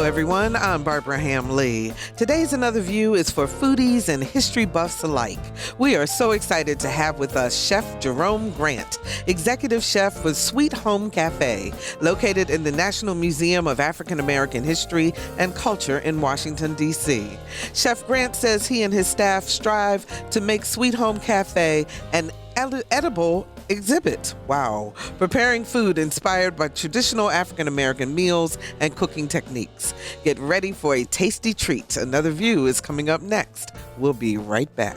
everyone. I'm Barbara Ham-Lee. Today's Another View is for foodies and history buffs alike. We are so excited to have with us Chef Jerome Grant, executive chef with Sweet Home Cafe, located in the National Museum of African American History and Culture in Washington, D.C. Chef Grant says he and his staff strive to make Sweet Home Cafe an edible exhibit. Wow. Preparing food inspired by traditional African American meals and cooking techniques. Get ready for a tasty treat. Another View is coming up next. We'll be right back.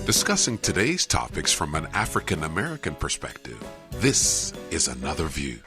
Discussing today's topics from an African American perspective, this is Another View.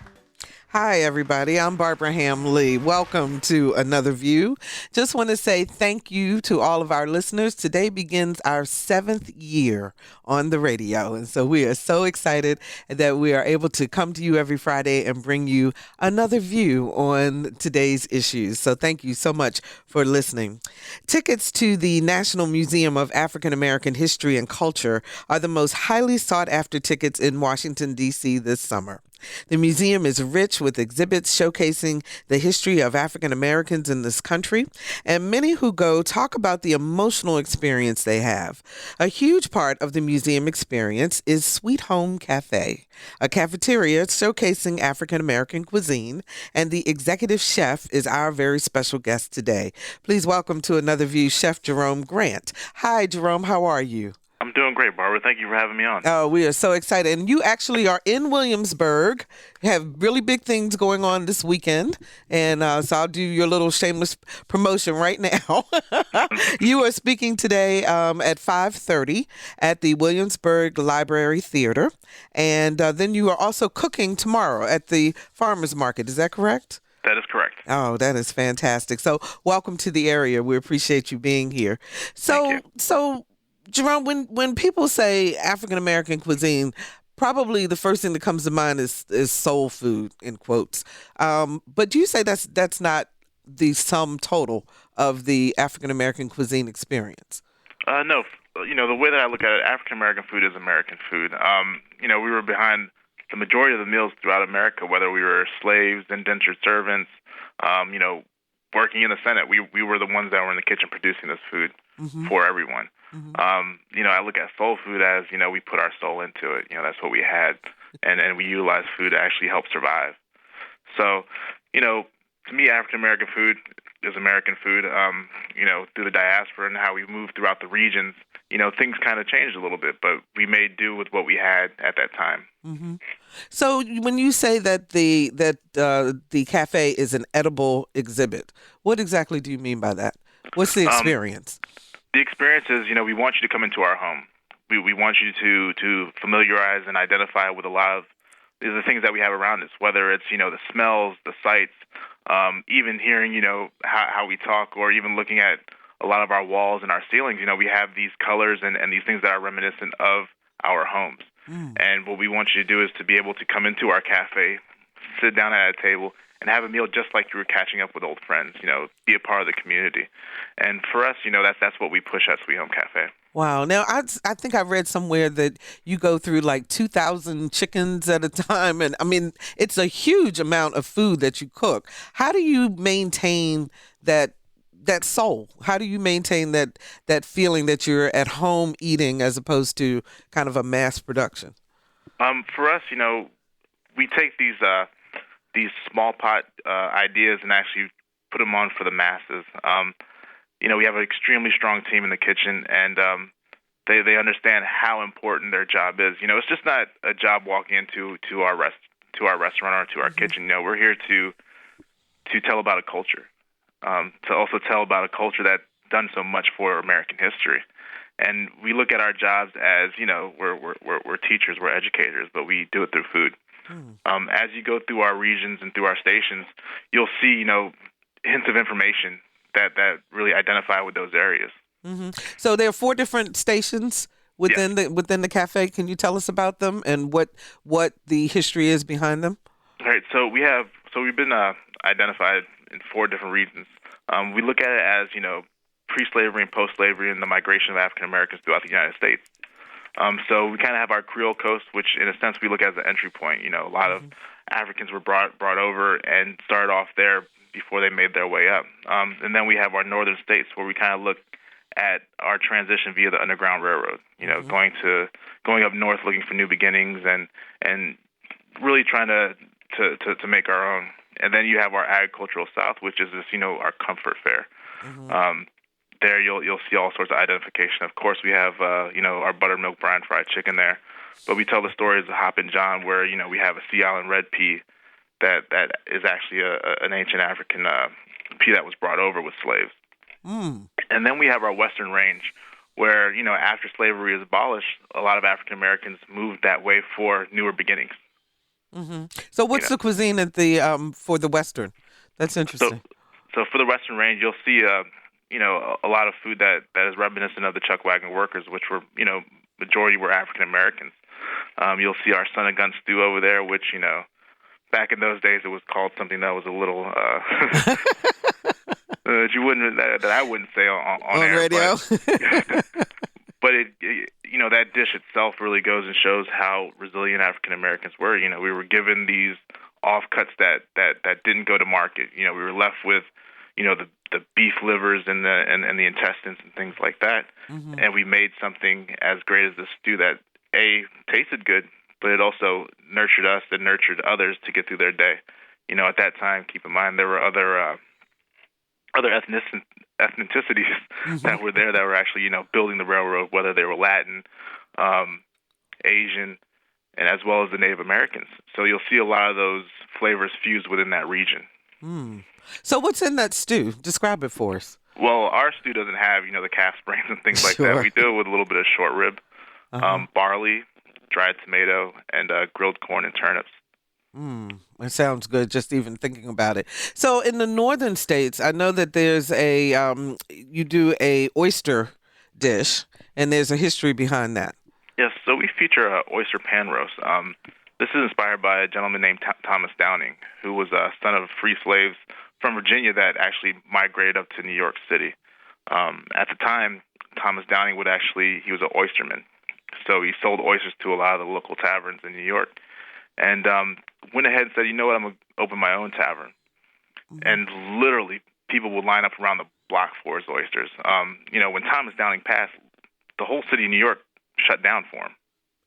Hi, everybody. I'm Barbara Ham-Lee. Welcome to Another View. Just want to say thank you to all of our listeners. Today begins our 7th year on the radio. And so we are so excited that we are able to come to you every Friday and bring you another view on today's issues. So thank you so much for listening. Tickets to the National Museum of African American History and Culture are the most highly sought after tickets in Washington, D.C. this summer. The museum is rich with exhibits showcasing the history of African Americans in this country, and many who go talk about the emotional experience they have. A huge part of the museum experience is Sweet Home Cafe, a cafeteria showcasing African American cuisine, and the executive chef is our very special guest today. Please welcome to Another View, Chef Jerome Grant. Hi, Jerome. How are you? I'm doing great, Barbara. Thank you for having me on. Oh, we are so excited. And you actually are in Williamsburg, have really big things going on this weekend. And so I'll do your little shameless promotion right now. You are speaking today at 5:30 at the Williamsburg Library Theater. And then you are also cooking tomorrow at the Farmers Market. Is that correct? That is correct. Oh, that is fantastic. So welcome to the area. We appreciate you being here. Thank you. Jerome, when people say African American cuisine, probably the first thing that comes to mind is soul food, in quotes. But do you say that's not the sum total of the African American cuisine experience? No. The way that I look at it, African American food is American food. We were behind the majority of the meals throughout America, whether we were slaves, indentured servants, working in the Senate. We were the ones that were in the kitchen producing this food for everyone. I look at soul food as, we put our soul into it. That's what we had. And we utilize food to actually help survive. So, to me, African-American food is American food. Through the diaspora and how we moved throughout the regions, things kind of changed a little bit, but we made do with what we had at that time. Mm-hmm. So when you say that the cafe is an edible exhibit, what exactly do you mean by that? What's the experience? The experience is, we want you to come into our home. We want you to familiarize and identify with a lot of the things that we have around us, whether it's, the smells, the sights, even hearing, how we talk, or even looking at a lot of our walls and our ceilings. We have these colors and these things that are reminiscent of our homes. And what we want you to do is to be able to come into our cafe, sit down at a table, and have a meal just like you were catching up with old friends, be a part of the community. And for us, that's what we push at Sweet Home Cafe. Wow. Now, I think I read somewhere that you go through like 2,000 chickens at a time. And I mean, it's a huge amount of food that you cook. How do you maintain that soul? How do you maintain that feeling that you're at home eating as opposed to kind of a mass production? For us, we take these small pot ideas and actually put them on for the masses. We have an extremely strong team in the kitchen, and they understand how important their job is. It's just not a job walking into our restaurant or to our kitchen. We're here to tell about a culture, to also tell about a culture that's done so much for American history. And we look at our jobs as, we're teachers, we're educators, but we do it through food. As you go through our regions and through our stations, you'll see, hints of information that really identify with those areas. So there are 4 different stations within the cafe. Can you tell us about them and what the history is behind them? All right, so we've been identified in 4 different regions. We look at it as pre-slavery and post-slavery and the migration of African Americans throughout the United States. So we kind of have our Creole coast, which in a sense we look at as the entry point. A lot of Africans were brought over and started off there before they made their way up. And then we have our northern states where we kind of look at our transition via the Underground Railroad. Going up north looking for new beginnings and really trying to make our own. And then you have our agricultural south, which is just our comfort fare. There you'll see all sorts of identification. Of course, we have our buttermilk brine fried chicken there, but we tell the stories of Hoppin' John, where we have a Sea Island red pea that is actually an ancient African pea that was brought over with slaves. And then we have our Western Range, where after slavery is abolished, a lot of African Americans moved that way for newer beginnings. So what's the cuisine at the for the Western? That's interesting. So for the Western Range, you'll see a lot of food that is reminiscent of the chuck wagon workers, which were majority were African Americans. You'll see our son of gun stew over there, which back in those days it was called something that was a little that I wouldn't say on air, radio. But that dish itself really goes and shows how resilient African Americans were. We were given these offcuts that didn't go to market. We were left with the beef livers and the intestines and things like that, and we made something as great as this stew that tasted good, but it also nurtured us and nurtured others to get through their day. At that time, keep in mind there were other ethnicities that were there that were actually building the railroad, whether they were Latin, Asian, and as well as the Native Americans. So you'll see a lot of those flavors fused within that region. So what's in that stew? Describe it for us. Well, our stew doesn't have the calf brains and things like that. We do it with a little bit of short rib, barley, dried tomato, and grilled corn and turnips. It sounds good just even thinking about it. So in the northern states, I know that there's you do a oyster dish, and there's a history behind that. Yes, so we feature oyster pan roast. This is inspired by a gentleman named Thomas Downing, who was a son of free slaves from Virginia that actually migrated up to New York City. At the time, Thomas Downing he was an oysterman. So he sold oysters to a lot of the local taverns in New York. And went ahead and said, I'm going to open my own tavern. And literally, people would line up around the block for his oysters. When Thomas Downing passed, the whole city of New York shut down for him.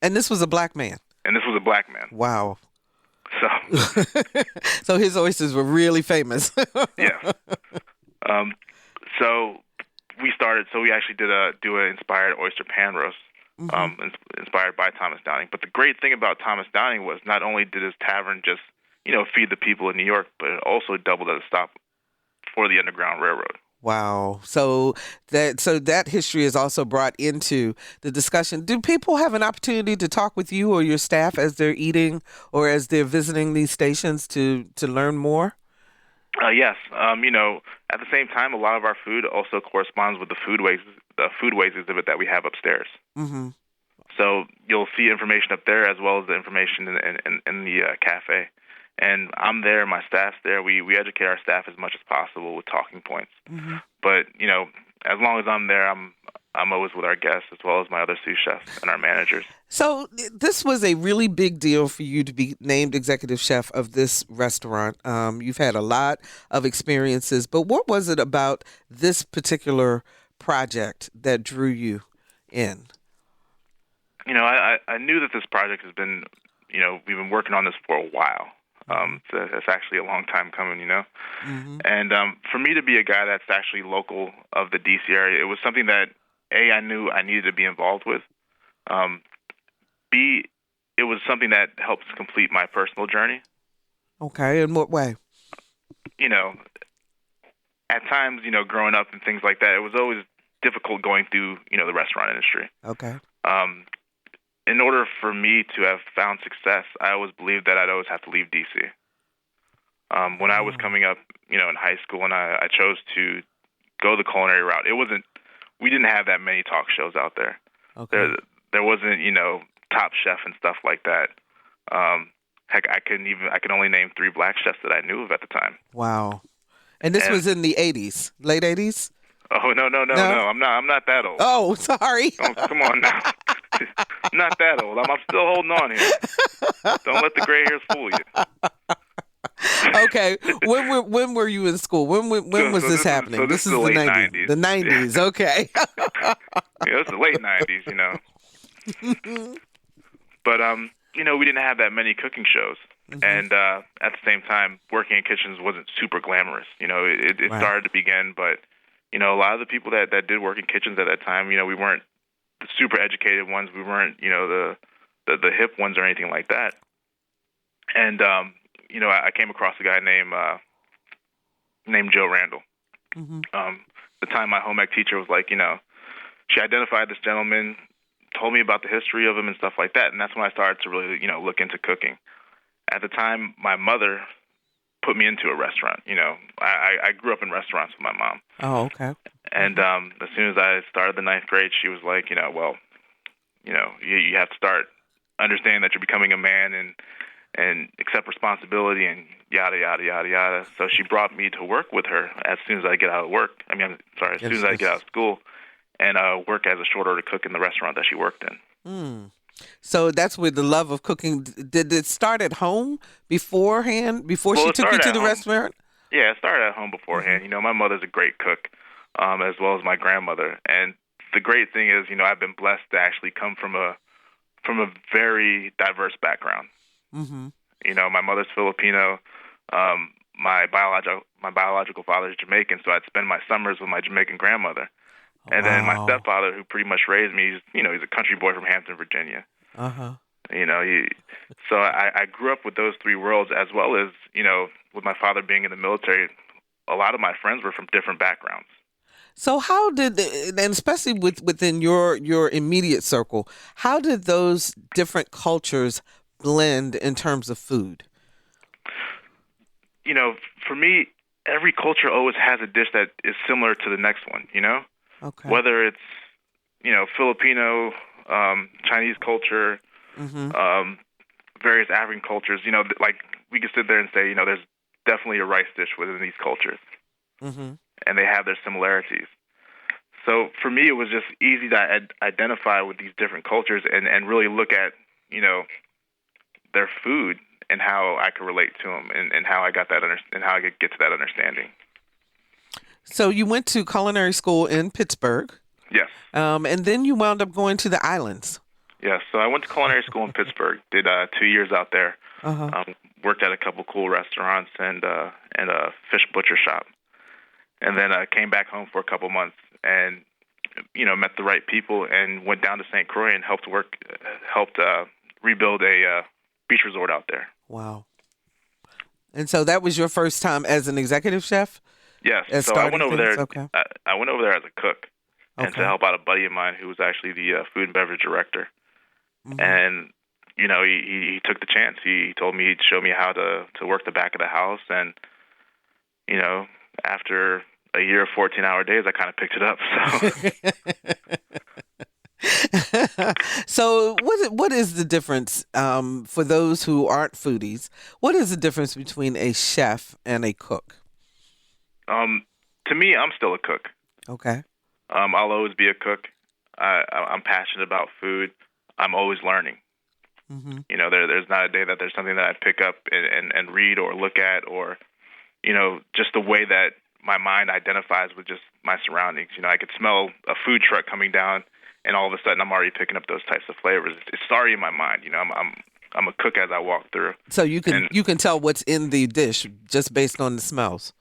And this was a black man? And this was a black man. Wow. So, so his oysters were really famous. Yeah. So we actually did do an inspired oyster pan roast. Inspired by Thomas Downing. But the great thing about Thomas Downing was not only did his tavern just, feed the people in New York, but it also doubled as a stop for the Underground Railroad. Wow. So that history is also brought into the discussion. Do people have an opportunity to talk with you or your staff as they're eating or as they're visiting these stations to learn more? Yes. At the same time, a lot of our food also corresponds with the foodways exhibit that we have upstairs. So you'll see information up there as well as the information in the cafe. And I'm there, my staff's there. We educate our staff as much as possible with talking points. But as long as I'm there, I'm always with our guests as well as my other sous chefs and our managers. So this was a really big deal for you to be named executive chef of this restaurant. You've had a lot of experiences, but what was it about this particular project that drew you in? I knew that this project has been, we've been working on this for a while. It's actually a long time coming, And for me to be a guy that's actually local of the D.C. area, it was something that, A, I knew I needed to be involved with. B, it was something that helps complete my personal journey. Okay, in what way? At times, growing up and things like that, it was always difficult going through, the restaurant industry. Okay. In order for me to have found success, I always believed that I'd always have to leave D.C. When I was coming up, in high school, and I chose to go the culinary route, we didn't have that many talk shows out there. Okay. there wasn't, Top Chef and stuff like that. Heck, I could only name 3 black chefs that I knew of at the time. Wow. And this was in the 80s, late 80s? Oh, no. I'm not that old. Oh, sorry. Oh, come on now. Not that old. I'm still holding on here. Don't let the gray hairs fool you. Okay. When were you in school? When was this happening? This is the late 90s. The 90s. Yeah. Okay. It's the late 90s, But we didn't have that many cooking shows. Mm-hmm. And at the same time, working in kitchens wasn't super glamorous. It Right. started to begin, but a lot of the people that did work in kitchens at that time, we weren't the super educated ones. We weren't, the hip ones or anything like that. And I came across a guy named Joe Randall. Mm-hmm. The time my home ec teacher was like, she identified this gentleman, told me about the history of him and stuff like that, and that's when I started to really, look into cooking. At the time, my mother put me into a restaurant. I grew up in restaurants with my mom. Oh, okay. And as soon as I started the 9th grade, she was like, you have to start understanding that you're becoming a man and accept responsibility and yada, yada, yada, yada. So she brought me to work with her as soon as I get out of work. As soon as I get out of school and work as a short order cook in the restaurant that she worked in. Mm. So that's where the love of cooking, did it start at home beforehand, before she took you to the restaurant? Yeah, it started at home beforehand. Mm-hmm. My mother's a great cook, as well as my grandmother. And the great thing is, I've been blessed to actually come from a very diverse background. Mm-hmm. My mother's Filipino. My biological father is Jamaican, so I'd spend my summers with my Jamaican grandmother. And then my stepfather, who pretty much raised me, he's a country boy from Hampton, Virginia. Uh-huh. So I grew up with those 3 worlds, as well as, with my father being in the military, a lot of my friends were from different backgrounds. So how did, and especially within your immediate circle, how did those different cultures blend in terms of food? For me, every culture always has a dish that is similar to the next one, Okay. Whether it's, Filipino, Chinese culture, Mm-hmm. Various African cultures, like we could sit there and say, there's definitely a rice dish within these cultures. Mm-hmm. And they have their similarities. So for me, it was just easy to identify with these different cultures and really look at, their food and how I could relate to them and how I got that and how I could get to that understanding. So you went to culinary school in Pittsburgh. Yes. And then you wound up going to the islands. Yes. So I went to culinary school in Pittsburgh, did 2 years out there, Uh-huh. Worked at a couple cool restaurants and a fish butcher shop. And then I came back home for a couple months and, met the right people and went down to St. Croix and helped rebuild a beach resort out there. Wow. And so that was your first time as an executive chef? Yes. So I went over there. Okay. I went over there as a cook and to help out a buddy of mine who was actually the food and beverage director. Mm-hmm. And he took the chance. He told me he'd show me how to work the back of the house. And after a year of 14-hour days, I kind of picked it up. So. So what is the difference for those who aren't foodies? What is the difference between a chef and a cook? To me, I'm still a cook. Okay. I'll always be a cook. I'm passionate about food. I'm always learning. Mm-hmm. There's not a day that there's something that I pick up and read or look at or, just the way that my mind identifies with just my surroundings. I could smell a food truck coming down and all of a sudden I'm already picking up those types of flavors. It's already in my mind. I'm a cook as I walk through. So you can tell what's in the dish just based on the smells.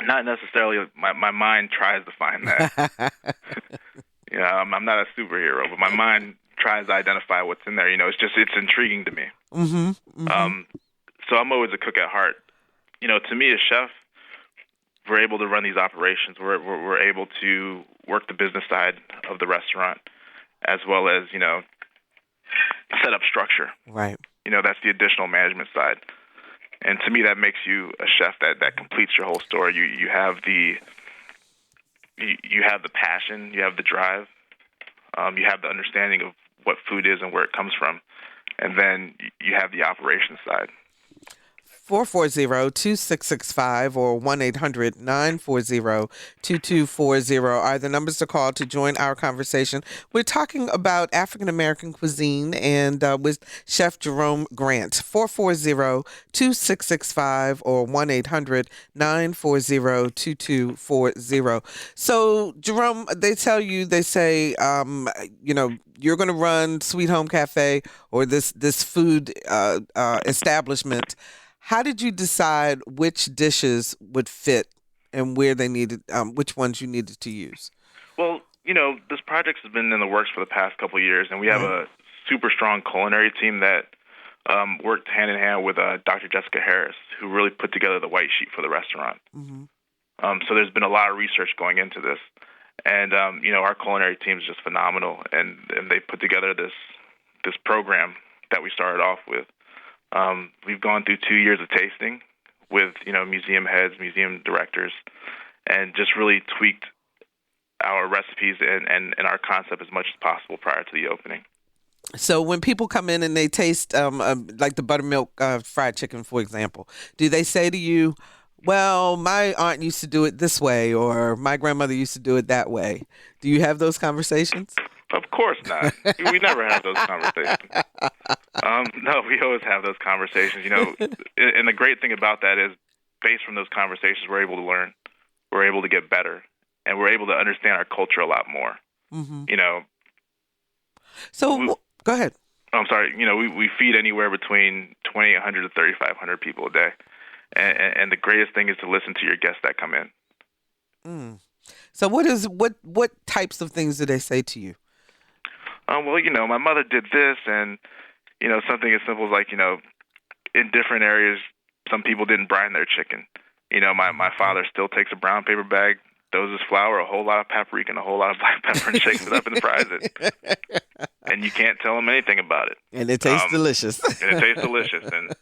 Not necessarily. My mind tries to find that. I'm not a superhero, but my mind tries to identify what's in there. It's intriguing to me. Mm-hmm. Mm-hmm. So I'm always a cook at heart. To me, as chef, we're able to run these operations. We're able to work the business side of the restaurant, as well as set up structure. Right. That's the additional management side. And to me, that makes you a chef that completes your whole story. You have the passion, you have the drive, you have the understanding of what food is and where it comes from. And then you have the operations side. 440-2665 or 1-800-940-2240 are the numbers to call to join our conversation. We're talking about African-American cuisine and with Chef Jerome Grant. 440-2665 or 1-800-940-2240. So, Jerome, they say, you're going to run Sweet Home Cafe or this food establishment. How did you decide which dishes would fit and where they needed, which ones you needed to use? Well, this project has been in the works for the past couple of years, and we have a super strong culinary team that worked hand in hand with Dr. Jessica Harris, who really put together the white sheet for the restaurant. Mm-hmm. So there's been a lot of research going into this, and our culinary team is just phenomenal, and they put together this program that we started off with. We've gone through 2 years of tasting with, museum heads, museum directors, and just really tweaked our recipes and our concept as much as possible prior to the opening. So when people come in and they taste like the buttermilk fried chicken, for example, do they say to you, well, my aunt used to do it this way, or my grandmother used to do it that way? Do you have those conversations? Of course not. We never have those conversations. No, we always have those conversations. And the great thing about that is, based from those conversations, we're able to learn, we're able to get better, and we're able to understand our culture a lot more. Mm-hmm. So go ahead. I'm sorry. We feed anywhere between 2,800 to 3,500 people a day, and the greatest thing is to listen to your guests that come in. Mm. So what types of things do they say to you? Well, my mother did this, and, something as simple as like, in different areas, some people didn't brine their chicken. My father still takes a brown paper bag, throws his flour, a whole lot of paprika, and a whole lot of black pepper, and shakes it up and fries it. And you can't tell them anything about it. And it tastes delicious. And it tastes delicious. And,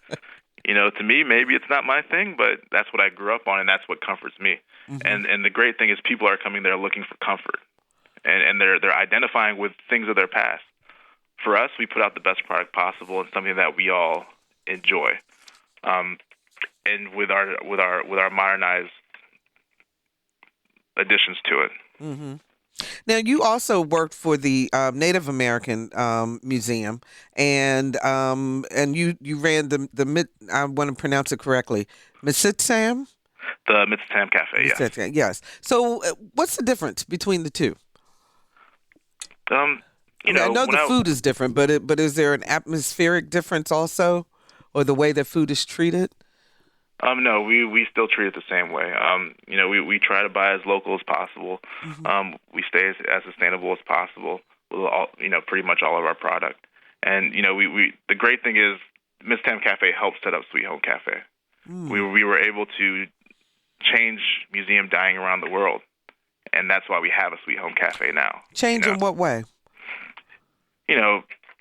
to me, maybe it's not my thing, but that's what I grew up on, and that's what comforts me. Mm-hmm. And the great thing is people are coming there looking for comfort. And they're identifying with things of their past. For us, we put out the best product possible and something that we all enjoy. And with our modernized additions to it. Mm-hmm. Now, you also worked for the Native American Museum, and you ran the I want to pronounce it correctly, Mitsitsam? The Mitsitsam Cafe, yes. Mitsitsam, yes. So, what's the difference between the two? I know the food is different, but is there an atmospheric difference also, or the way that food is treated? No, we still treat it the same way. We try to buy as local as possible. Mm-hmm. We stay as sustainable as possible with pretty much all of our product. And the great thing is, Miss Tam Cafe helped set up Sweet Home Cafe. Mm. We were able to change museum dining around the world, and that's why we have a Sweet Home Cafe now. Change in what way?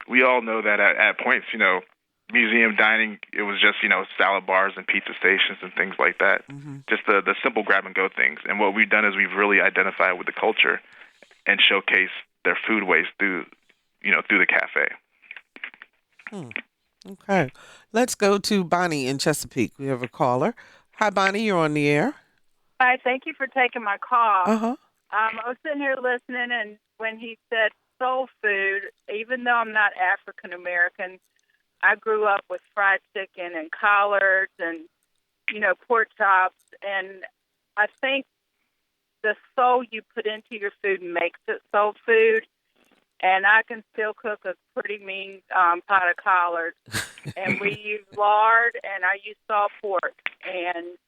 We all know that at points, museum dining, it was just, salad bars and pizza stations and things like that. Mm-hmm. Just the simple grab-and-go things. And what we've done is we've really identified with the culture and showcased their food waste through the cafe. Okay. Let's go to Bonnie in Chesapeake. We have a caller. Hi, Bonnie. You're on the air. Hi. Thank you for taking my call. Uh-huh. I was sitting here listening, and when he said soul food, even though I'm not African-American, I grew up with fried chicken and collards and, pork chops. And I think the soul you put into your food makes it soul food. And I can still cook a pretty mean pot of collards. And we use lard, and I use salt pork. And,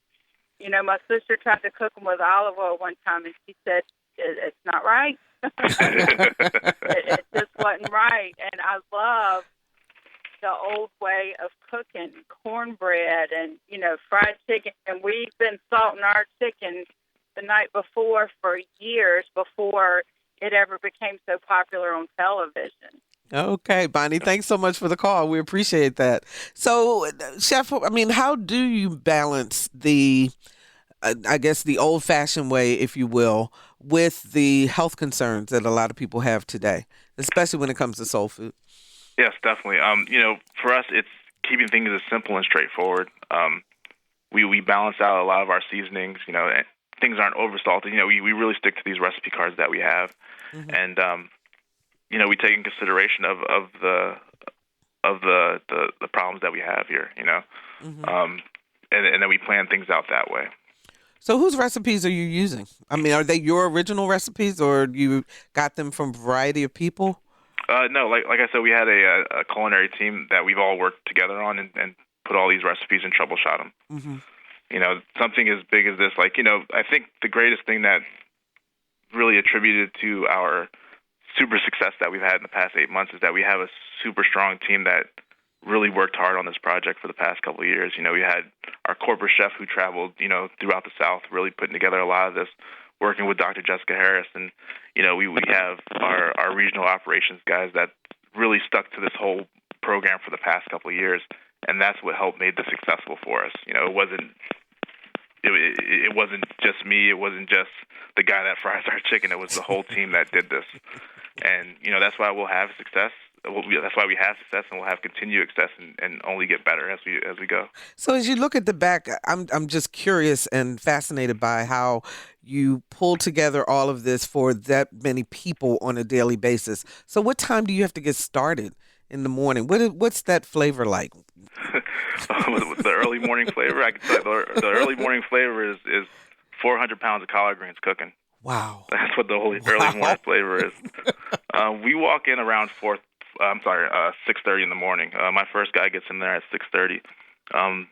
my sister tried to cook them with olive oil one time, and she said, it's not right. It just wasn't right. And I love the old way of cooking cornbread and, fried chicken. And we've been salting our chicken the night before for years before it ever became so popular on television. Okay, Bonnie, thanks so much for the call. We appreciate that. So, Chef, how do you balance the old-fashioned way, if you will, with the health concerns that a lot of people have today? especially when it comes to soul food. Yes, definitely. For us, it's keeping things as simple and straightforward. We balance out a lot of our seasonings. And things aren't over salted. We really stick to these recipe cards that we have, and we take in consideration of the problems that we have here. And then we plan things out that way. So whose recipes are you using? I mean, are they your original recipes, or you got them from a variety of people? No, like I said, we had a culinary team that we've all worked together on and put all these recipes and troubleshot them. Something as big as this, I think the greatest thing that really attributed to our super success that we've had in the past 8 months is that we have a super strong team that really worked hard on this project for the past couple of years. We had our corporate chef who traveled, throughout the South, really putting together a lot of this, working with Dr. Jessica Harris. And, we have our regional operations guys that really stuck to this whole program for the past couple of years. And that's what helped made this successful for us. It wasn't just me. It wasn't just the guy that fries our chicken. It was the whole team that did this. And, that's why we'll have success. That's why we have success, and we'll have continued success and only get better as we go. So as you look at the back, I'm just curious and fascinated by how you pull together all of this for that many people on a daily basis. So what time do you have to get started in the morning? What's that flavor like? The early morning flavor, I can tell you, the early morning flavor is 400 pounds of collard greens cooking. Wow. That's what the early morning flavor is. We walk in around 6:30 in the morning. My first guy gets in there at 6:30.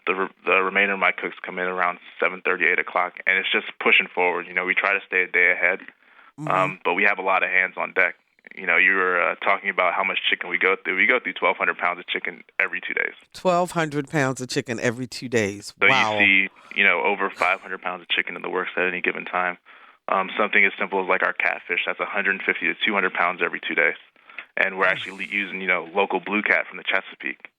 The remainder of my cooks come in around 7:30, 8 o'clock, and it's just pushing forward. We try to stay a day ahead, but we have a lot of hands on deck. You were talking about how much chicken we go through. We go through 1,200 pounds of chicken every 2 days. 1,200 pounds of chicken every 2 days. So wow. You see, over 500 pounds of chicken in the works at any given time. Something as simple as like our catfish, that's 150 to 200 pounds every 2 days. And we're actually using, local blue cat from the Chesapeake.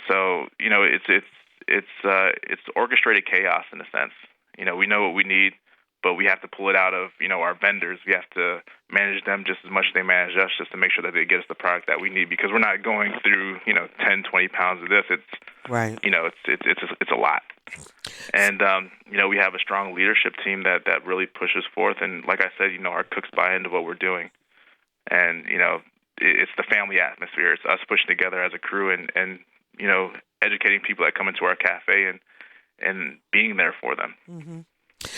So, it's orchestrated chaos in a sense. We know what we need, but we have to pull it out of, our vendors. We have to manage them just as much as they manage us, just to make sure that they get us the product that we need, because we're not going through, 10, 20 pounds of this. It's right. It's a lot. And, we have a strong leadership team that really pushes forth. And like I said, our cooks buy into what we're doing. And, it's the family atmosphere. It's us pushing together as a crew and educating people that come into our cafe and being there for them. Mm-hmm.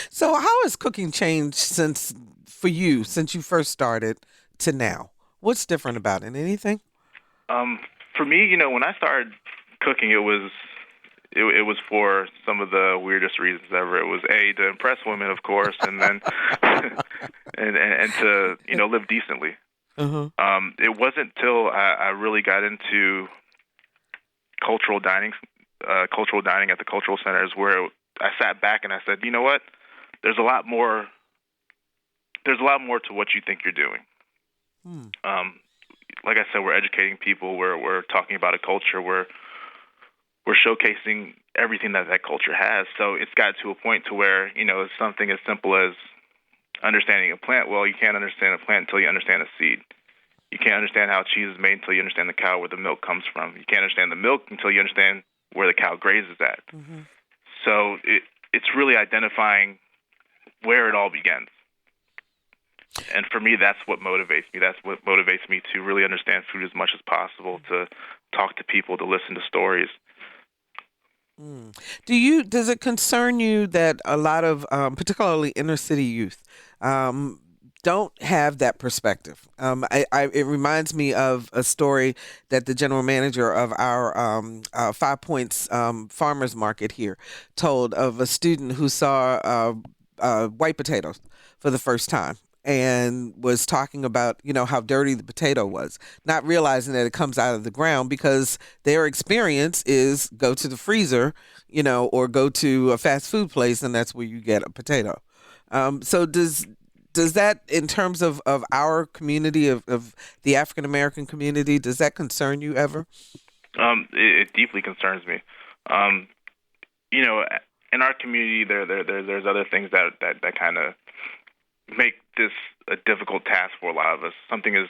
So how has cooking changed since you first started to now? What's different about it? Anything? For me, when I started cooking, it was for some of the weirdest reasons ever. It was to impress women, of course, and then and to live decently. It wasn't till I really got into cultural dining at the cultural centers where I sat back and I said, you know what? There's a lot more to what you think you're doing. Like I said, we're educating people. We're talking about a culture. We're showcasing everything that culture has. So it's got to a point to where, something as simple as understanding a plant. Well, you can't understand a plant until you understand a seed. You can't understand how cheese is made until you understand the cow where the milk comes from. You can't understand the milk until you understand where the cow grazes at. So it's really identifying where it all begins. And for me, that's what motivates me. That's what motivates me to really understand food as much as possible, to talk to people, to listen to stories. Does it concern you that a lot of, particularly inner city youth, don't have that perspective? It reminds me of a story that the general manager of our 5 Points farmers market here told of a student who saw white potatoes for the first time and was talking about, how dirty the potato was, not realizing that it comes out of the ground, because their experience is go to the freezer, or go to a fast food place, and that's where you get a potato. So does that, in terms of our community, of the African American community, does that concern you ever? It deeply concerns me. In our community, there's other things that kind of make this a difficult task for a lot of us. Something as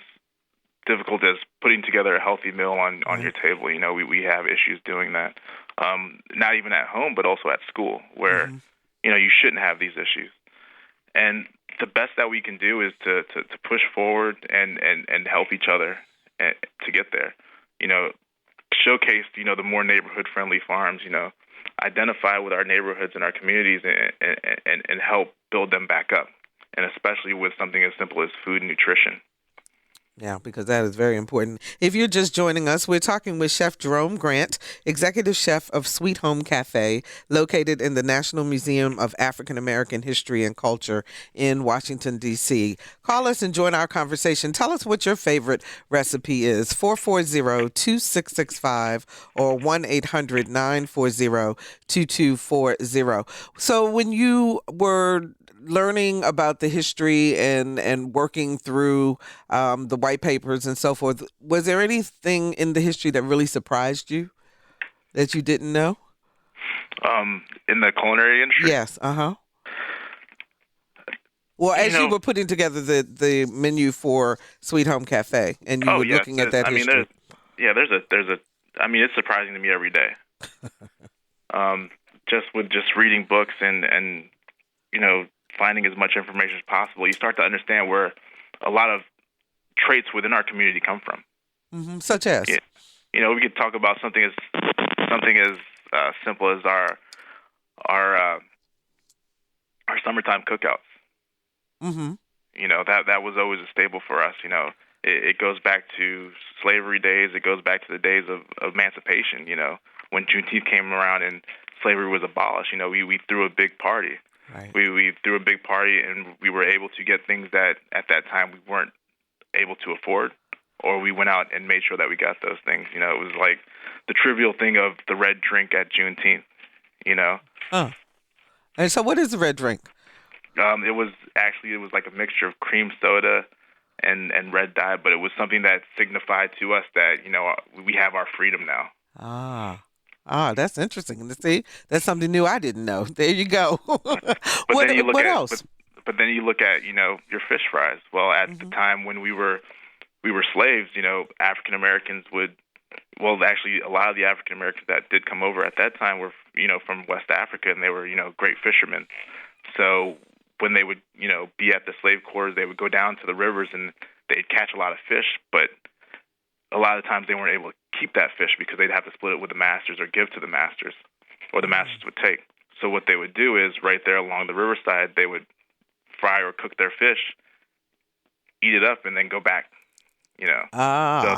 difficult as putting together a healthy meal on your table. You know, we have issues doing that, not even at home, but also at school, where you know, you shouldn't have these issues. And the best that we can do is to push forward and help each other to get there. You know, showcase, you know, the more neighborhood-friendly farms, you know, identify with our neighborhoods and our communities and help build them back up, and especially with something as simple as food and nutrition. Yeah, because that is very important. If you're just joining us, we're talking with Chef Jerome Grant, Executive Chef of Sweet Home Cafe, located in the National Museum of African American History and Culture in Washington, D.C. Call us and join our conversation. Tell us what your favorite recipe is. 440-2665 or 1-800-940-2240. So when you were learning about the history and working through the white papers and so forth, was there anything in the history that really surprised you that you didn't know? In the culinary industry? Yes, Well, as you were putting together the menu for Sweet Home Cafe, and you were looking at that history. There's a. I mean, it's surprising to me every day. Just reading books and you know, finding as much information as possible, you start to understand where a lot of traits within our community come from. Such as? Yeah. You know, we could talk about something as simple as our summertime cookouts. You know, that was always a staple for us. You know, it goes back to slavery days. It goes back to the days of emancipation, you know, when Juneteenth came around and slavery was abolished. You know, we threw a big party. Right. We threw a big party, and we were able to get things that at that time we weren't able to afford, or we went out and made sure that we got those things. You know, it was like the trivial thing of the red drink at Juneteenth, you know. And so what is the red drink? It was like a mixture of cream soda and red dye, but it was something that signified to us that, you know, we have our freedom now. That's interesting. See, that's something new I didn't know. There you go. What else? But then you look at, you know, your fish fries. Well, at the time when we were slaves, you know, African Americans actually a lot of the African Americans that did come over at that time were, you know, from West Africa, and they were, you know, great fishermen. So when they would, you know, be at the slave quarters, they would go down to the rivers and they'd catch a lot of fish, but a lot of times they weren't able to keep that fish because they'd have to split it with the masters or give to the masters, or the masters would take. So what they would do is right there along the riverside, they would fry or cook their fish, eat it up, and then go back, you know. So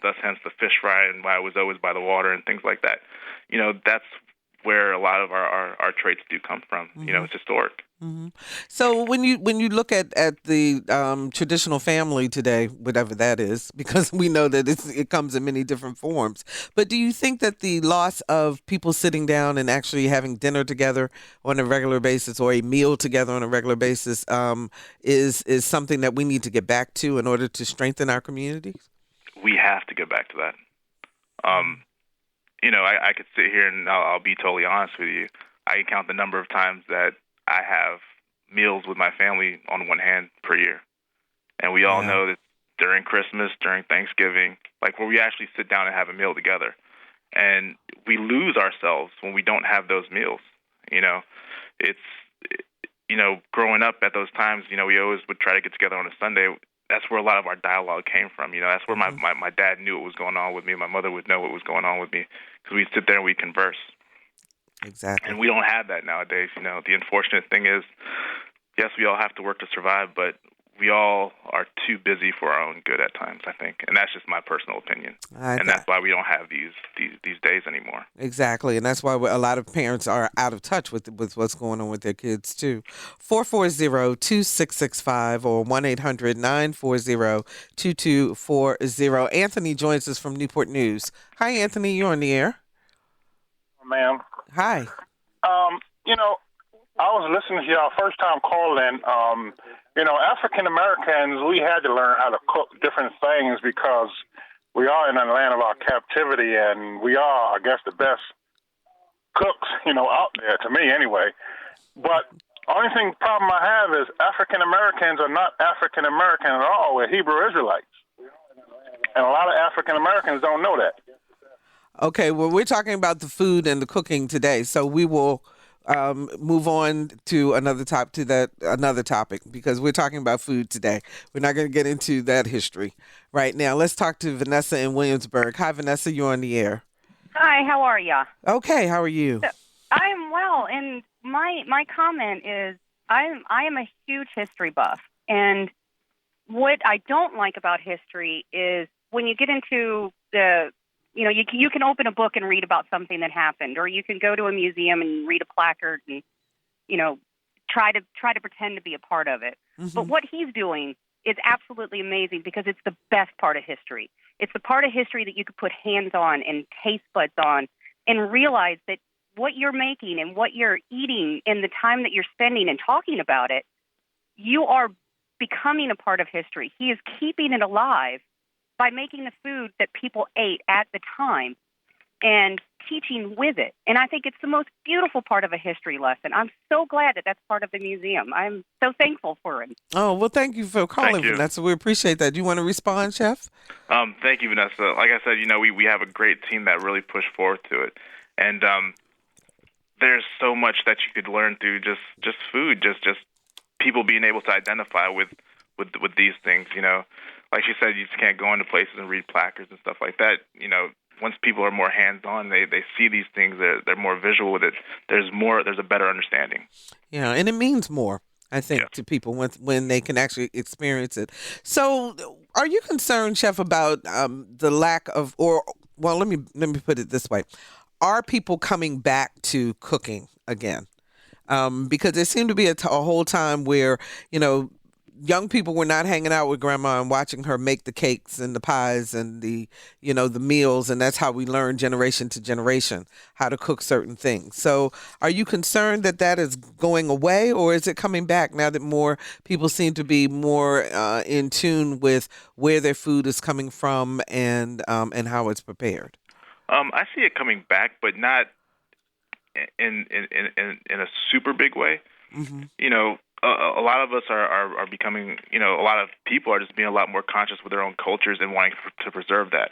thus hence the fish fry and why it was always by the water and things like that. You know, that's where a lot of our traits do come from. You know, it's historic. So when you look at the traditional family today, whatever that is, because we know that it comes in many different forms, but do you think that the loss of people sitting down and actually having dinner together on a regular basis, or a meal together on a regular basis, is something that we need to get back to in order to strengthen our communities? We have to get back to that. You know, I could sit here and I'll be totally honest with you. I can count the number of times that I have meals with my family on one hand per year. And we all know that during Christmas, during Thanksgiving, like where we actually sit down and have a meal together. And we lose ourselves when we don't have those meals. You know, you know, growing up at those times, you know, we always would try to get together on a Sunday. That's where a lot of our dialogue came from. You know, that's where my dad knew what was going on with me. My mother would know what was going on with me, because we'd sit there and we'd converse. Exactly. And we don't have that nowadays. You know, the unfortunate thing is, yes, we all have to work to survive, but we all are too busy for our own good at times, I think. And that's just my personal opinion. And that's why we don't have these days anymore. Exactly. And that's why a lot of parents are out of touch with what's going on with their kids, too. 440-2665 or 1-800-940-2240. Anthony joins us from Newport News. Hi, Anthony. You're on the air. Ma'am. Hi. You know, I was listening to y'all first time calling. You know, African Americans, we had to learn how to cook different things because we are in the land of our captivity, and we are, I guess, the best cooks, you know, out there, to me anyway. But only problem I have is African Americans are not African American at all. We're Hebrew Israelites. And a lot of African Americans don't know that. Okay, well, we're talking about the food and the cooking today, so we will move on to another topic because we're talking about food today. We're not going to get into that history right now. Let's talk to Vanessa in Williamsburg. Hi, Vanessa, you're on the air. Hi, how are ya? Okay, how are you? I am well, and my comment is I am a huge history buff, and what I don't like about history is when you get into you can open a book and read about something that happened, or you can go to a museum and read a placard and try to pretend to be a part of it. Mm-hmm. But what he's doing is absolutely amazing because it's the best part of history. It's the part of history that you could put hands on and taste buds on and realize that what you're making and what you're eating and the time that you're spending and talking about it, you are becoming a part of history. He is keeping it alive by making the food that people ate at the time and teaching with it. And I think it's the most beautiful part of a history lesson. I'm so glad that that's part of the museum. I'm so thankful for it. Oh, well, thank you for calling, Vanessa. We appreciate that. Do you want to respond, Chef? Thank you, Vanessa. Like I said, we have a great team that really pushed forward to it. And there's so much that you could learn through just food, just people being able to identify with these things, Like she said, you just can't go into places and read placards and stuff like that. Once people are more hands-on, they see these things, they're more visual with it. There's a better understanding. Yeah, and it means more, I think, to people when they can actually experience it. So are you concerned, Chef, about the lack of, let me put it this way. Are people coming back to cooking again? Because there seemed to be a whole time where, young people were not hanging out with grandma and watching her make the cakes and the pies and the meals. And that's how we learn generation to generation how to cook certain things. So are you concerned that is going away, or is it coming back now that more people seem to be more in tune with where their food is coming from and how it's prepared? I see it coming back, but not in a super big way. Mm-hmm. A lot of us are becoming, a lot of people are just being a lot more conscious with their own cultures and wanting to preserve that.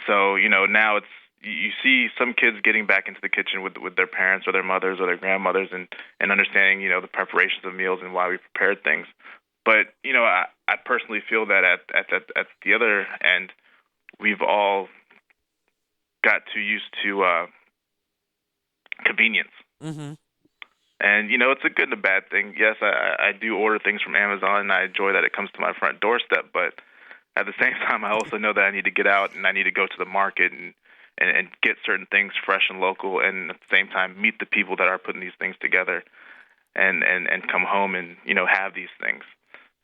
So, now you see some kids getting back into the kitchen with their parents or their mothers or their grandmothers and understanding, the preparations of meals and why we prepared things. But, I personally feel that at the other end, we've all got too used to convenience. Mm-hmm. And, it's a good and a bad thing. Yes, I do order things from Amazon, and I enjoy that it comes to my front doorstep. But at the same time, I also know that I need to get out and I need to go to the market and get certain things fresh and local, and at the same time meet the people that are putting these things together and come home and, have these things.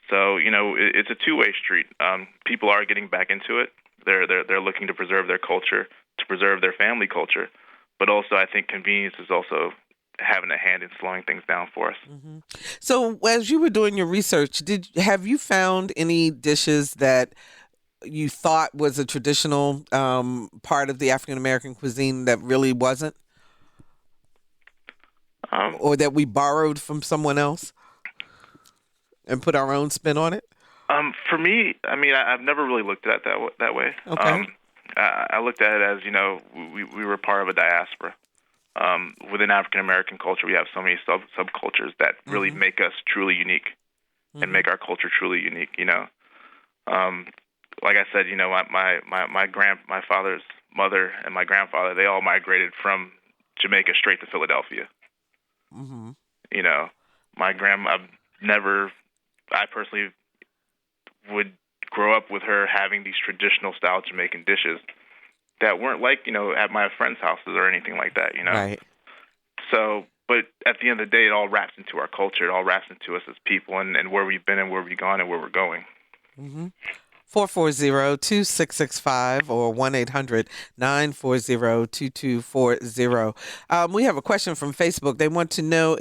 So, it's a two-way street. People are getting back into it. They're looking to preserve their culture, to preserve their family culture. But also I think convenience is also having a hand in slowing things down for us. Mm-hmm. So as you were doing your research, have you found any dishes that you thought was a traditional part of the African American cuisine that really wasn't? Or that we borrowed from someone else and put our own spin on it? For me, I've never really looked at it that way. Okay. I looked at it as, we were part of a diaspora. Within African American culture, we have so many subcultures that really make us truly unique and make our culture truly unique. Like I said, my father's mother and my grandfather, they all migrated from Jamaica straight to Philadelphia. Mm-hmm. My grandma, I personally would grow up with her having these traditional style Jamaican dishes that weren't like, at my friends' houses or anything like that, Right. So, but at the end of the day, it all wraps into our culture. It all wraps into us as people and where we've been and where we've gone and where we're going. Mm-hmm. 440-2665 or 1-800-940-2240. We have a question from Facebook. They want to know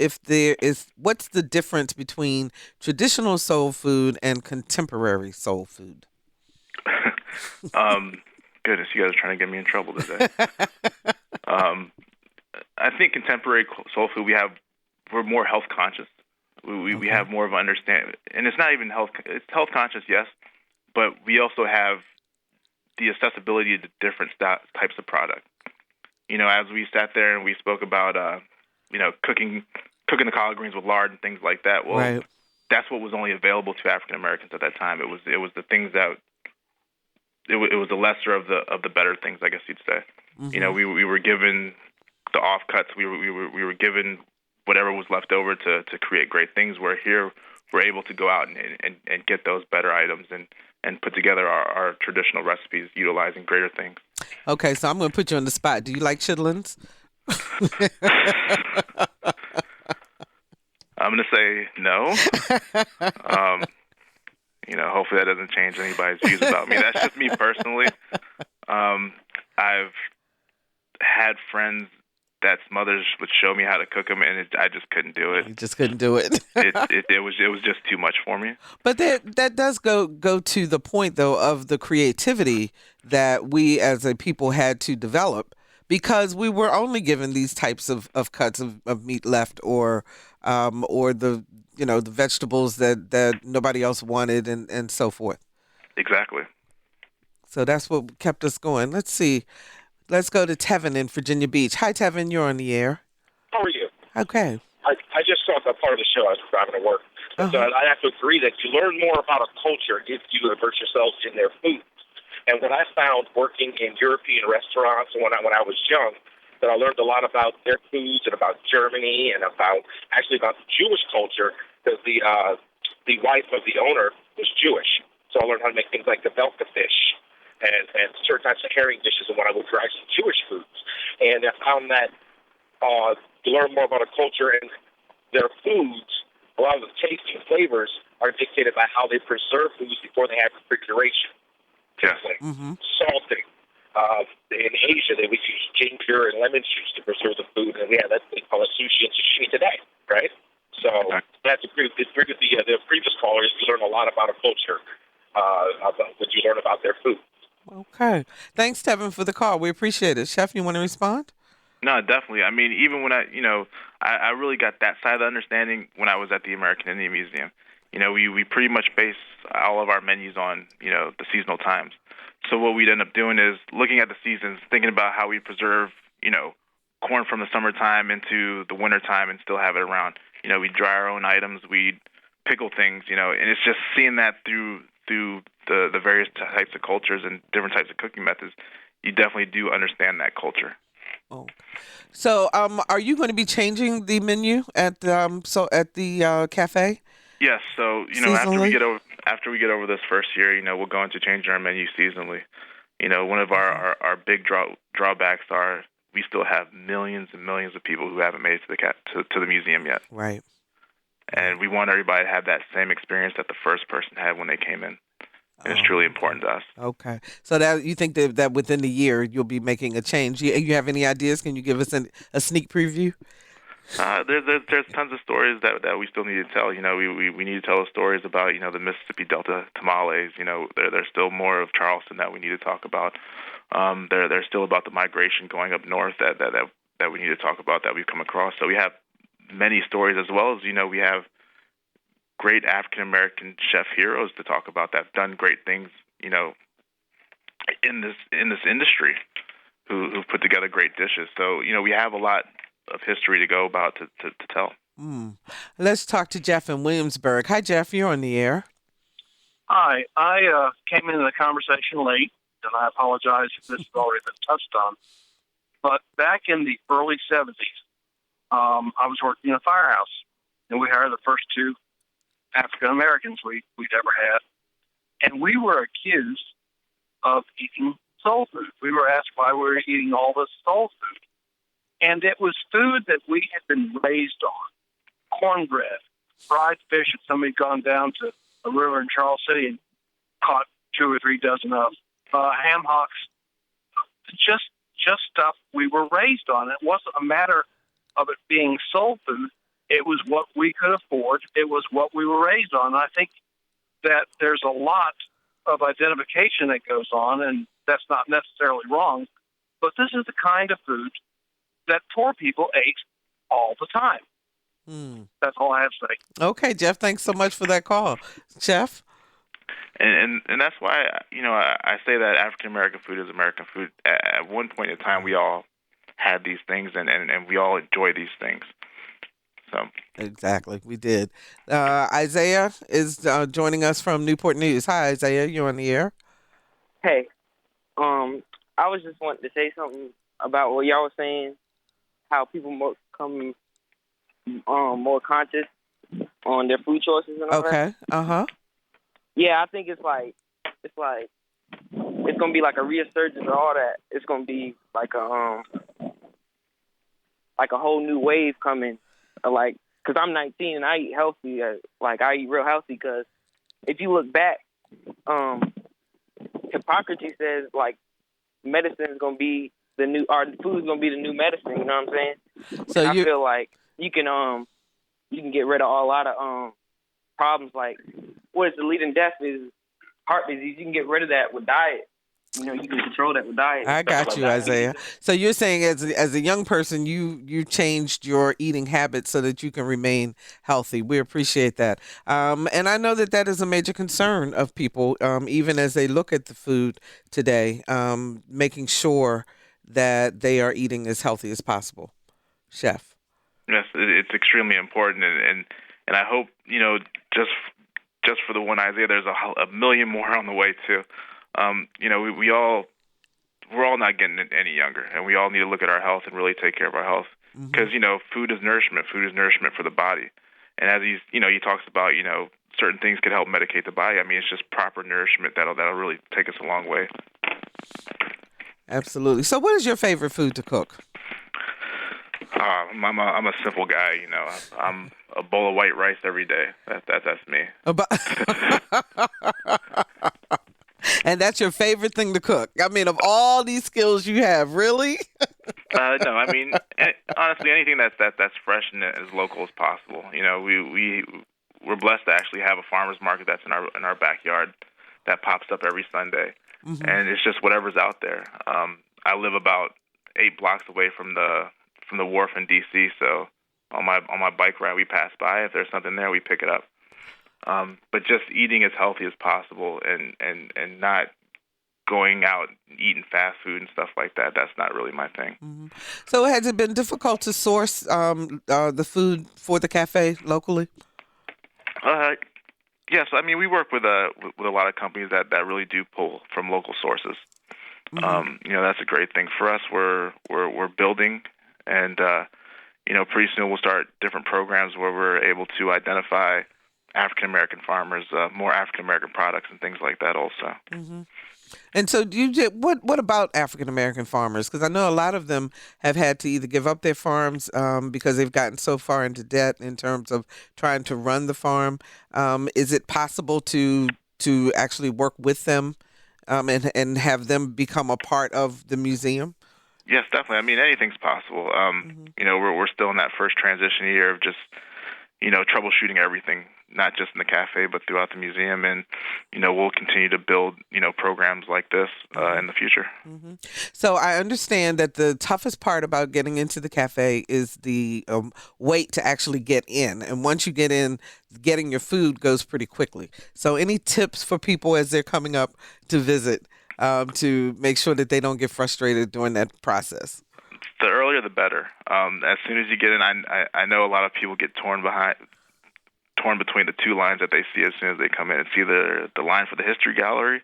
what's the difference between traditional soul food and contemporary soul food? Goodness, you guys are trying to get me in trouble today. I think contemporary soul food, we're more health conscious. We have more of an understanding, and it's not even it's health conscious, yes, but we also have the accessibility to different types of product. As we sat there and we spoke about, cooking the collard greens with lard and things like that. Well, Right. that's what was only available to African Americans at that time. It was the things that it was the lesser of the better things, I guess you'd say. Mm-hmm. We were given the offcuts. We were given whatever was left over to create great things. Where here we're able to go out and get those better items and put together our traditional recipes utilizing greater things. Okay, so I'm going to put you on the spot. Do you like chitlins? I'm going to say no. Hopefully that doesn't change anybody's views about me. That's just me personally. I've had friends that's mothers would show me how to cook them, and I just couldn't do it. You just couldn't do it. It was just too much for me. But that does go to the point, though, of the creativity that we as a people had to develop, because we were only given these types of cuts of meat left, or the the vegetables that nobody else wanted, and so forth. Exactly. So that's what kept us going. Let's see. Let's go to Tevin in Virginia Beach. Hi, Tevin. You're on the air. How are you? Okay. I just saw that part of the show. I was driving to work. Uh-huh. So I have to agree that you learn more about a culture if you immerse yourself in their food. And what I found working in European restaurants when I was young, that I learned a lot about their foods and about Germany and about the Jewish culture, because the wife of the owner was Jewish. So I learned how to make things like the velka fish and certain types of herring dishes, and what I would try some Jewish foods. And I found that to learn more about a culture and their foods, a lot of the taste and flavors are dictated by how they preserve foods before they have refrigeration. Yes. Mm-hmm. Salting. In Asia, they would use ginger and lemon juice to preserve the food, and that's what they call it sushi and sashimi today, right? So that's agree with the previous callers. You learn a lot about a culture about what you learn about their food. Okay. Thanks, Tevin, for the call. We appreciate it. Chef, you want to respond? No, definitely. I mean, even when I really got that side of the understanding when I was at the American Indian Museum. We pretty much base all of our menus on, the seasonal times. So what we'd end up doing is looking at the seasons, thinking about how we preserve, corn from the summertime into the wintertime and still have it around. We dry our own items, we pickle things, and it's just seeing that through the various types of cultures and different types of cooking methods. You definitely do understand that culture. Oh, so are you going to be changing the menu at the cafe? Yes. So Seasonally? after we get over this first year, we'll go into changing our menu seasonally. One of our big drawbacks are we still have millions and millions of people who haven't made it to the museum yet. Right. And we want everybody to have that same experience that the first person had when they came in. And it's truly important to us. Okay. So that you think that within the year you'll be making a change. You have any ideas? Can you give us a sneak preview? There's tons of stories that we still need to tell. We need to tell the stories about the Mississippi Delta tamales. There's still more of Charleston that we need to talk about. There's still about the migration going up north that we need to talk about that we've come across. So we have many stories, as well as we have great African American chef heroes to talk about that have done great things in this industry who've put together great dishes. So we have a lot of history to go about to tell. Let's talk to Jeff in Williamsburg. Hi, Jeff. You're on the air. Hi. I came into the conversation late, and I apologize if this has already been touched on. But back in the early 70s, I was working in a firehouse, and we hired the first two African Americans we'd ever had. And we were accused of eating soul food. We were asked why we were eating all this soul food. And it was food that we had been raised on. Cornbread, fried fish that somebody had gone down to a river in Charles City and caught 2 or 3 dozen of. Ham hocks, just stuff we were raised on. It wasn't a matter of it being soul food. It was what we could afford. It was what we were raised on. I think that there's a lot of identification that goes on, and that's not necessarily wrong. But this is the kind of food that poor people ate all the time. That's all I have to say. Okay, Jeff, thanks so much for that call. Chef? And that's why I say that African American food is American food. At one point in time, we all had these things, and we all enjoy these things. So Exactly, we did. Isaiah is joining us from Newport News. Hi, Isaiah, you're on the air. Hey, I was just wanting to say something about what y'all was saying, how people become more conscious on their food choices and all that. Okay. Uh-huh. Yeah, I think it's gonna be like a resurgence of all that. It's gonna be like a whole new wave coming. Cause I'm 19 and I eat healthy. I eat real healthy. Cause if you look back, Hippocrates says medicine is gonna be food is gonna be the new medicine. You know what I'm saying? So I feel like you can get rid of a lot of problems like what is the leading death is heart disease. You can get rid of that with diet. You can control that with diet. I got you, Isaiah. So you're saying as a young person, you changed your eating habits so that you can remain healthy. We appreciate that. And I know that is a major concern of people, even as they look at the food today, making sure that they are eating as healthy as possible. Chef. Yes, it's extremely important, and I hope just for the one Isaiah, there's a million more on the way too. We're all not getting any younger, and we all need to look at our health and really take care of our health because food is nourishment. Food is nourishment for the body, and as he talks about certain things could help medicate the body. I mean, it's just proper nourishment that'll really take us a long way. Absolutely. So, what is your favorite food to cook? I'm a simple guy, I'm a bowl of white rice every day. That's me. And that's your favorite thing to cook? I mean, of all these skills you have, really? No, I mean, honestly, anything that's fresh and as local as possible. We're blessed to actually have a farmer's market that's in our backyard that pops up every Sunday, and it's just whatever's out there. I live about 8 blocks away from the wharf in D.C., so on my bike ride we pass by. If there's something there, we pick it up. But just eating as healthy as possible and not going out and eating fast food and stuff like that, that's not really my thing. Mm-hmm. So has it been difficult to source the food for the cafe locally? Yes, I mean we work with a lot of companies that really do pull from local sources. That's a great thing for us. We're building, and pretty soon we'll start different programs where we're able to identify African American farmers, more African American products, and things like that also. Mm-hmm. And so, what about African American farmers? Because I know a lot of them have had to either give up their farms because they've gotten so far into debt in terms of trying to run the farm. Is it possible to actually work with them and have them become a part of the museum? Yes, definitely. I mean, anything's possible. We're still in that first transition year of just troubleshooting everything, not just in the cafe, but throughout the museum. And, we'll continue to build, programs like this in the future. Mm-hmm. So I understand that the toughest part about getting into the cafe is the wait to actually get in. And once you get in, getting your food goes pretty quickly. So any tips for people as they're coming up to visit to make sure that they don't get frustrated during that process? The earlier, the better. As soon as you get in, I know a lot of people get torn between the two lines that they see as soon as they come in. It's either the line for the history gallery,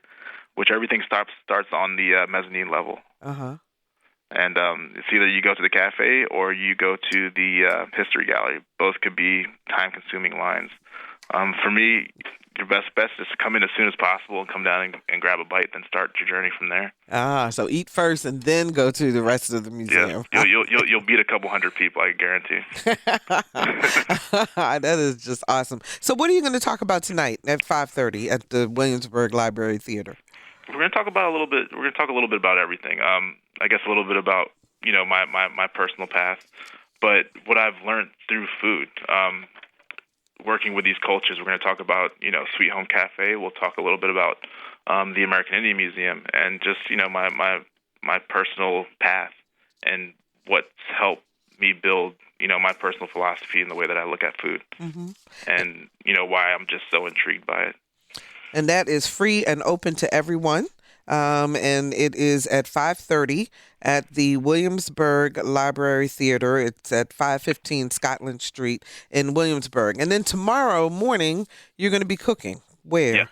which everything starts on the mezzanine level. Uh-huh. And it's either you go to the cafe or you go to the history gallery. Both could be time-consuming lines. For me, your best bet is to come in as soon as possible and come down and grab a bite, then start your journey from there. So eat first and then go to the rest of the museum. Yeah, you'll beat a couple hundred people, I guarantee. That is just awesome. So what are you going to talk about tonight at 5:30 at the Williamsburg Library Theater? We're going to talk about a little bit about everything. I guess a little bit about my personal path, but what I've learned through food. Working with these cultures, we're going to talk about, Sweet Home Cafe. We'll talk a little bit about the American Indian Museum and just, my personal path and what's helped me build, my personal philosophy and the way that I look at food and, why I'm just so intrigued by it. And that is free and open to everyone. And it is at 5:30 at the Williamsburg Library Theater. It's at 515 Scotland Street in Williamsburg. And then tomorrow morning, you're going to be cooking. Where? Yeah.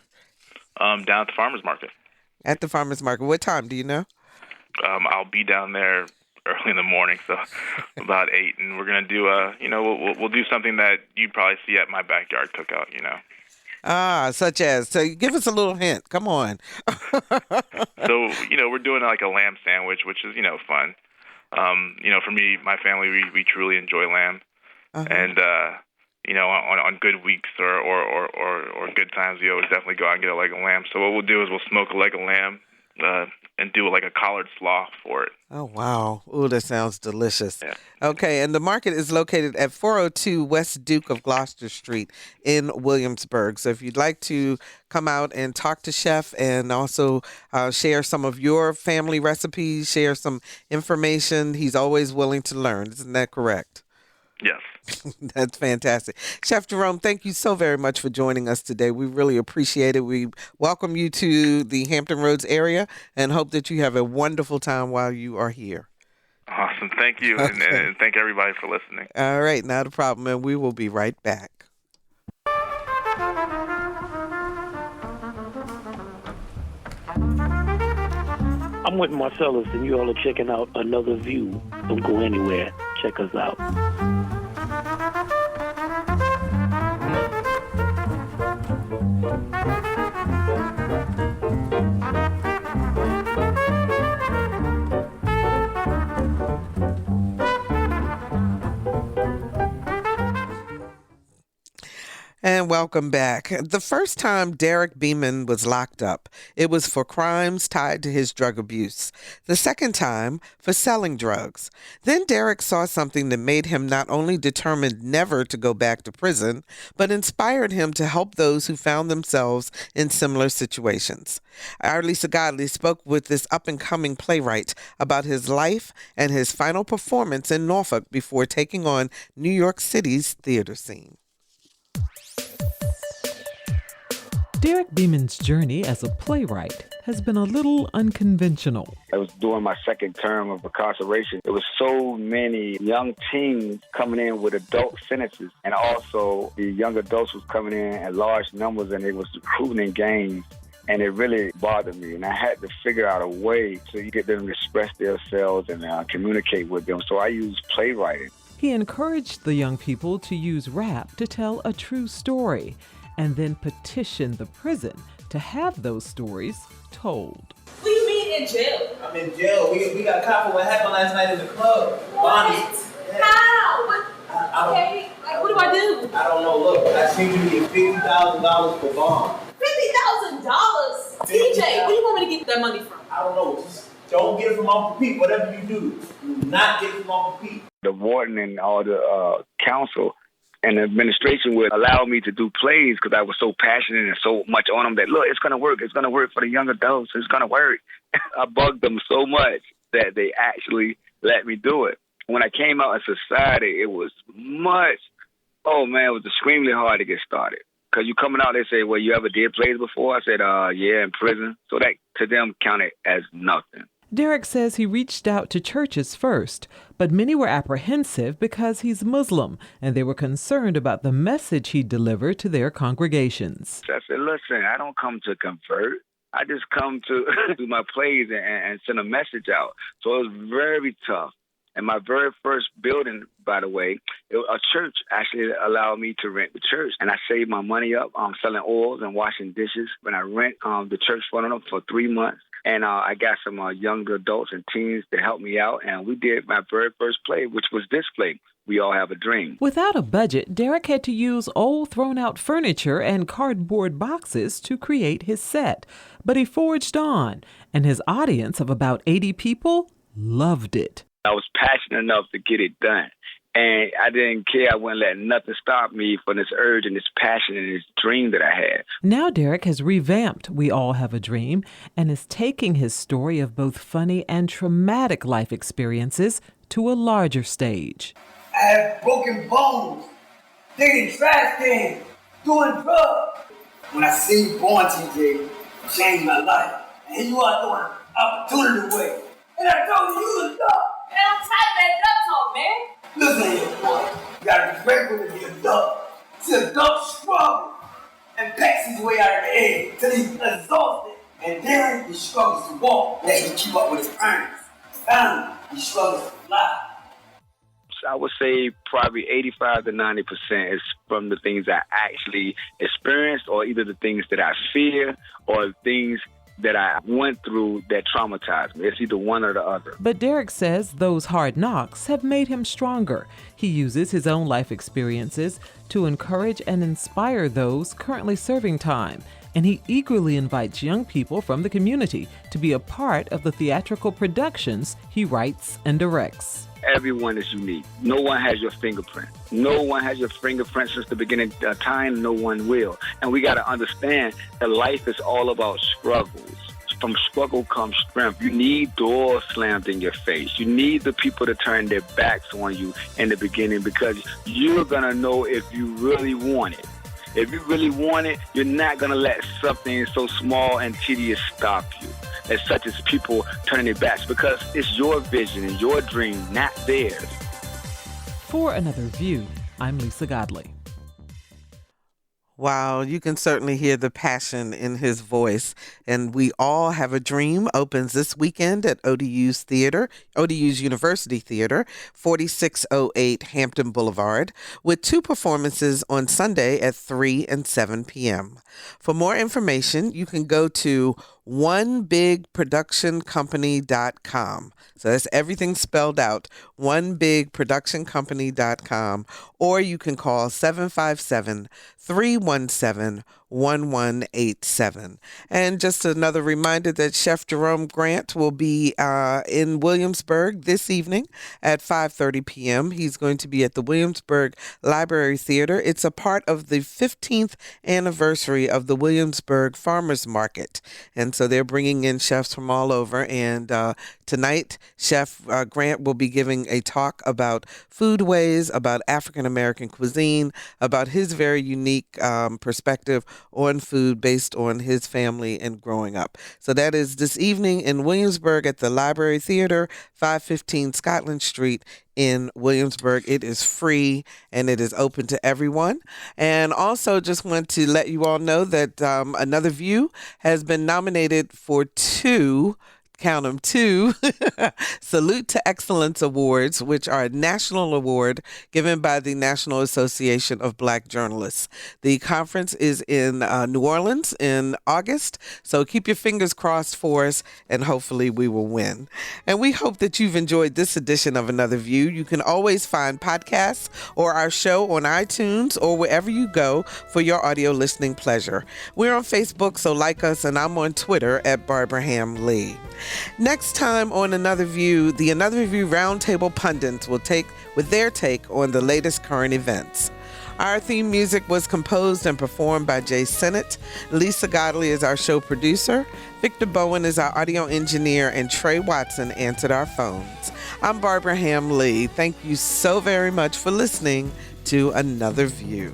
Down at the farmer's market. At the farmer's market. What time, do you know? I'll be down there early in the morning, so about 8, and we're going to do we'll do something that you'd probably see at my backyard cookout, Such as. So give us a little hint. Come on. So, we're doing like a lamb sandwich, which is, fun. For me, my family, we truly enjoy lamb. And, on good weeks or good times, we always definitely go out and get a leg of lamb. So what we'll do is we'll smoke a leg of lamb and do like a collard slaw for it. Oh, wow. Ooh, that sounds delicious. Yeah. Okay, and the market is located at 402 West Duke of Gloucester Street in Williamsburg. So if you'd like to come out and talk to Chef and also share some of your family recipes, share some information, he's always willing to learn. Isn't that correct? Yes. That's fantastic. Chef Jerome, thank you so very much for joining us today. We really appreciate it. We welcome you to the Hampton Roads area and hope that you have a wonderful time while you are here. Awesome. Thank you. Okay. And thank everybody for listening. All right. Not a problem. And we will be right back. I'm with my fellas, and you all are checking out Another View. Don't go anywhere. Check us out. And welcome back. The first time Derek Beeman was locked up, it was for crimes tied to his drug abuse. The second time, for selling drugs. Then Derek saw something that made him not only determined never to go back to prison, but inspired him to help those who found themselves in similar situations. Our Lisa Godley spoke with this up-and-coming playwright about his life and his final performance in Norfolk before taking on New York City's theater scene. Derek Beeman's journey as a playwright has been a little unconventional. I was during my second term of incarceration. There was so many young teens coming in with adult sentences, and also the young adults was coming in at large numbers, and they was recruiting in gangs, and it really bothered me. And I had to figure out a way to get them to express themselves and communicate with them. So I used playwriting. He encouraged the young people to use rap to tell a true story, and then petition the prison to have those stories told. What do you mean in jail? I'm in jail. We got caught for what happened last night in the club. What? Yeah. How? What? Okay, what do I do? I don't know. Look, I seen you get $50,000 for bond. $50,000? TJ, where do you want me to get that money from? I don't know. Just don't get it from Uncle Pete. Whatever you do not get it from Uncle Pete. The warden and all the council and the administration would allow me to do plays because I was so passionate and so much on them that, look, it's going to work. It's going to work for the young adults. It's going to work. I bugged them so much that they actually let me do it. When I came out in society, it was it was extremely hard to get started. Because you coming out, they say, well, you ever did plays before? I said, yeah, in prison. So that to them counted as nothing. Derek says he reached out to churches first, but many were apprehensive because he's Muslim, and they were concerned about the message he delivered to their congregations. I said, listen, I don't come to convert. I just come to do my plays and send a message out. So it was very tough. And my very first building, by the way, a church actually allowed me to rent the church. And I saved my money up selling oils and washing dishes. When I rent the church for them for 3 months. And I got some younger adults and teens to help me out. And we did my very first play, which was this play, We All Have a Dream. Without a budget, Derek had to use old thrown-out furniture and cardboard boxes to create his set. But he forged on, and his audience of about 80 people loved it. I was passionate enough to get it done. And I didn't care. I wouldn't let nothing stop me from this urge and this passion and this dream that I had. Now Derek has revamped We All Have a Dream and is taking his story of both funny and traumatic life experiences to a larger stage. I have broken bones, digging trash cans, doing drugs. When I see you born, TJ, you changed my life. And here you are throwing opportunity away. And I told you you was a dog. Man, I'm tired of that duck talk, man. Listen here, boy. You gotta be grateful to be a dog. See, a dog struggle and packs his way out of the egg till he's exhausted. And then he struggles to walk. That he keep up with his earnings. Finally, he struggles to fly. I would say probably 85 to 90% is from the things I actually experienced, or either the things that I fear or things that I went through that traumatized me. It's either one or the other. But Derek says those hard knocks have made him stronger. He uses his own life experiences to encourage and inspire those currently serving time. And he eagerly invites young people from the community to be a part of the theatrical productions he writes and directs. Everyone is unique. No one has your fingerprint. No one has your fingerprint since the beginning of time. No one will. And we got to understand that life is all about struggles. From struggle comes strength. You need doors slammed in your face. You need the people to turn their backs on you in the beginning, because you're going to know if you really want it. If you really want it, you're not going to let something so small and tedious stop you, as such as people turning their backs, because it's your vision and your dream, not theirs. For Another View, I'm Lisa Godley. Wow, you can certainly hear the passion in his voice. And We All Have a Dream opens this weekend at ODU's University Theater, 4608 Hampton Boulevard, with 2 performances on Sunday at 3 and 7 p.m. For more information, you can go to onebigproductioncompany.com. So that's everything spelled out, onebigproductioncompany.com, or you can call 757-317-1187. And just another reminder that Chef Jerome Grant will be in Williamsburg this evening at 5:30 p.m. He's going to be at the Williamsburg Library Theater. It's a part of the 15th anniversary of the Williamsburg Farmers Market. And so they're bringing in chefs from all over. And tonight, Chef Grant will be giving a talk about foodways, about African-American cuisine, about his very unique perspective on food based on his family and growing up. So that is this evening in Williamsburg at the Library Theater, 515 Scotland Street in Williamsburg. It is free and it is open to everyone. And also just want to let you all know that Another View has been nominated for 2 count them, 2 Salute to Excellence Awards, which are a national award given by the National Association of Black Journalists. The conference is in New Orleans in August, so keep your fingers crossed for us, and hopefully we will win. And we hope that you've enjoyed this edition of Another View. You can always find podcasts or our show on iTunes or wherever you go for your audio listening pleasure. We're on Facebook, so like us, and I'm on Twitter at Barbara Ham Lee. Next time on Another View, the Another View Roundtable pundits will take with their take on the latest current events. Our theme music was composed and performed by Jay Sennett. Lisa Godley is our show producer. Victor Bowen is our audio engineer, and Trey Watson answered our phones. I'm Barbara Ham Lee. Thank you so very much for listening to Another View.